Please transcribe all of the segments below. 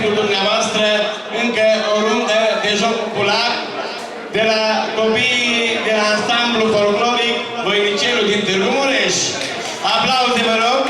pentru dumneavoastră încă o rundă de joc popular de la copiii de la ansamblu folcloric Voinicelul din Târgu Mureș. Aplauze, vă rog!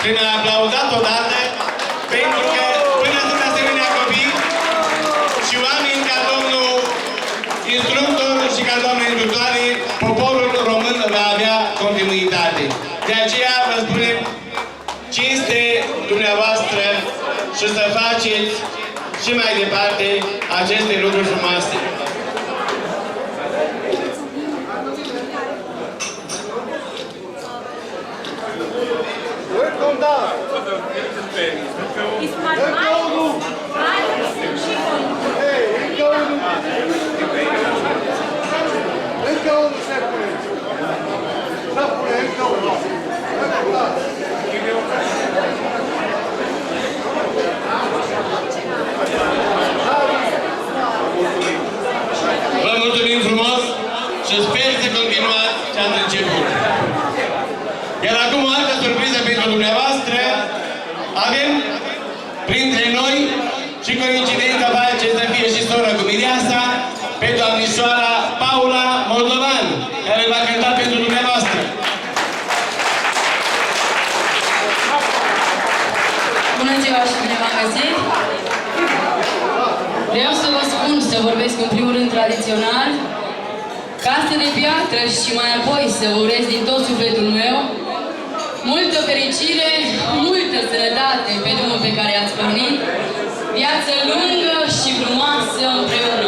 prin a aplaudat odată, pentru că până sunt asemenea copii și oameni ca domnul instructor și ca doamna instructoare, poporul român va avea continuitate. De aceea vă spunem 5 cinste dumneavoastră și să faceți și mai departe aceste lucruri frumoase. Vă mulțumim frumos și sper să continuați ce ați început. Iar acum o altă surpriză pentru dumneavoastră. Avem printre noi și coincidența face să fie și soră cu mireasa pe doamnișoara Paula Moldovan, care va cânta pentru dumneavoastră. Bună ziua și bine v-am găsit! Vreau să vă spun, să vorbesc în primul rând tradițional, casă de piatră și mai apoi să vă urez din tot sufletul meu multă fericire, multă sănătate pe drumul pe care ați pornit, viață lungă și frumoasă împreună!